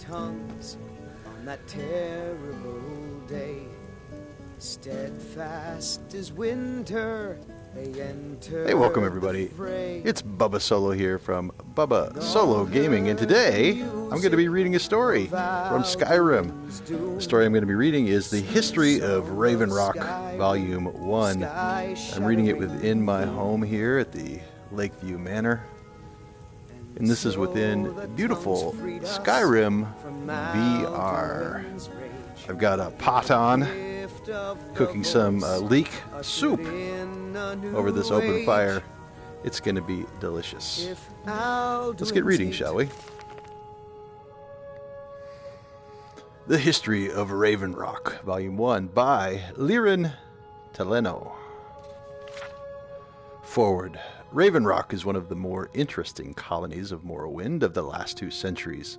tongues on that terrible day. Steadfast as winter, they enter. Hey, welcome everybody. It's Bubba Solo here from Bubba Solo Gaming, and today I'm going to be reading a story from Skyrim. The story I'm going to be reading is The History of Raven Rock, Volume 1. I'm reading it within my home here at the Lakeview Manor, and this is within beautiful Skyrim VR. I've got a pot on, cooking some leek soup over this open fire. It's going to be delicious. Let's get reading, shall we? The History of Raven Rock, Volume 1, by Liren Teleno. Forward. Raven Rock is one of the more interesting colonies of Morrowind of the last 2 centuries.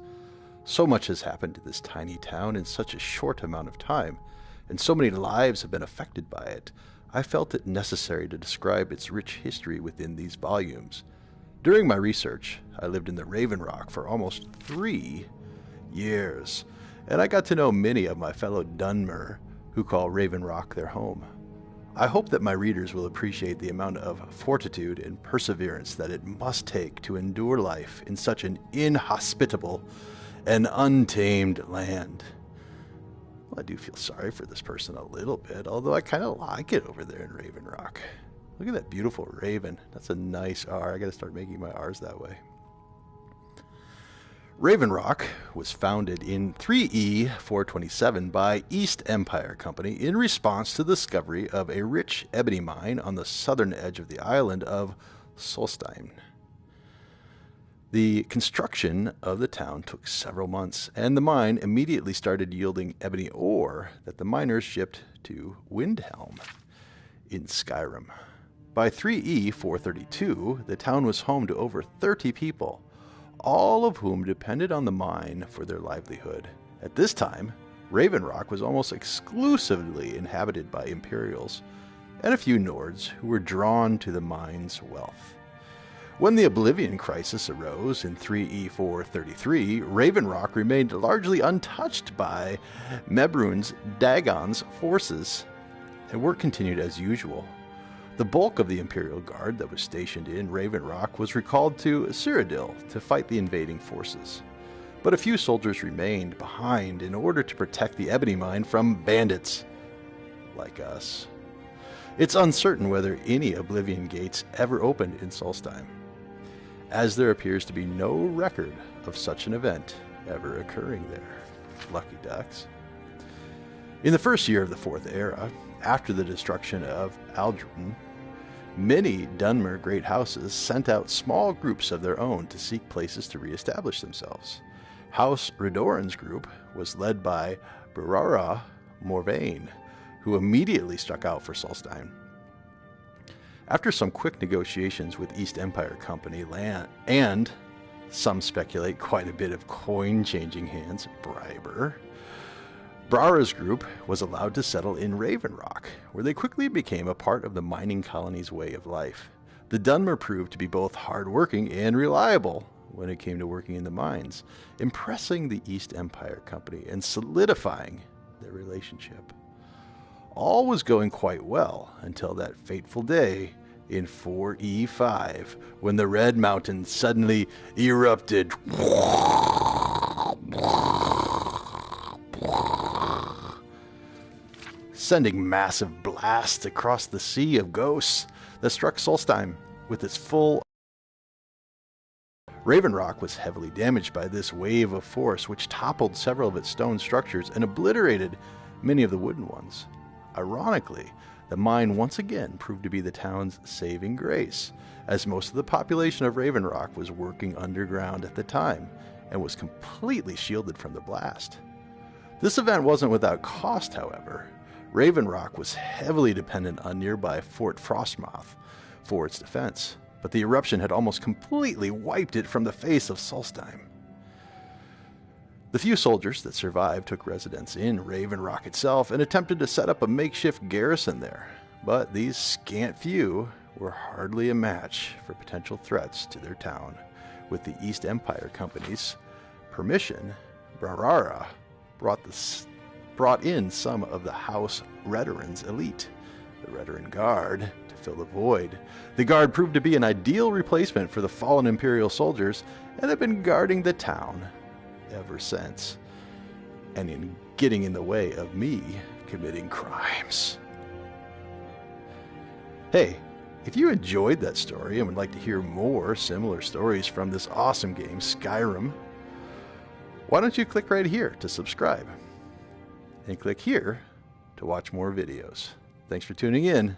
So much has happened to this tiny town in such a short amount of time, and so many lives have been affected by it. I felt it necessary to describe its rich history within these volumes. During my research, I lived in the Raven Rock for almost 3 years, and I got to know many of my fellow Dunmer who call Raven Rock their home. I hope that my readers will appreciate the amount of fortitude and perseverance that it must take to endure life in such an inhospitable and untamed land. Well, I do feel sorry for this person a little bit, although I kind of like it over there in Raven Rock. Look at that beautiful raven. That's a nice R. I got to start making my R's that way. Raven Rock was founded in 3E 427 by East Empire Company in response to the discovery of a rich ebony mine on the southern edge of the island of Solstheim. The construction of the town took several months, and the mine immediately started yielding ebony ore that the miners shipped to Windhelm in Skyrim. By 3E 432, the town was home to over 30 people, all of whom depended on the mine for their livelihood. At this time, Raven Rock was almost exclusively inhabited by Imperials and a few Nords who were drawn to the mine's wealth. When the Oblivion Crisis arose in 3E 433, Raven Rock remained largely untouched by Mehrunes Dagon's forces, and work continued as usual. The bulk of the Imperial Guard that was stationed in Raven Rock was recalled to Cyrodiil to fight the invading forces. But a few soldiers remained behind in order to protect the ebony mine from bandits like us. It's uncertain whether any Oblivion gates ever opened in Solstheim, as there appears to be no record of such an event ever occurring there. Lucky ducks. In the first year of the Fourth Era, after the destruction of Aldrin, many Dunmer great houses sent out small groups of their own to seek places to reestablish themselves. House Redoran's group was led by Berara Morvain, who immediately struck out for Solstheim. After some quick negotiations with East Empire Company and, some speculate, quite a bit of coin-changing hands, Brara's group was allowed to settle in Raven Rock, where they quickly became a part of the mining colony's way of life. The Dunmer proved to be both hard-working and reliable when it came to working in the mines, impressing the East Empire Company and solidifying their relationship. All was going quite well until that fateful day in 4E5, when the Red Mountain suddenly erupted, sending massive blasts across the sea of ghosts that struck Solstheim with its full. Raven Rock was heavily damaged by this wave of force, which toppled several of its stone structures and obliterated many of the wooden ones. Ironically, the mine once again proved to be the town's saving grace, as most of the population of Raven Rock was working underground at the time and was completely shielded from the blast. This event wasn't without cost, however. Raven Rock was heavily dependent on nearby Fort Frostmoth for its defense, but the eruption had almost completely wiped it from the face of Solstheim. The few soldiers that survived took residence in Raven Rock itself and attempted to set up a makeshift garrison there, but these scant few were hardly a match for potential threats to their town. With the East Empire Company's permission, Brarara brought in some of the House Rhetorans elite, the Rhetoran Guard, to fill the void. The Guard proved to be an ideal replacement for the fallen Imperial soldiers and have been guarding the town ever since, and in getting in the way of me committing crimes. Hey, if you enjoyed that story and would like to hear more similar stories from this awesome game, Skyrim, why don't you click right here to subscribe and click here to watch more videos. Thanks for tuning in.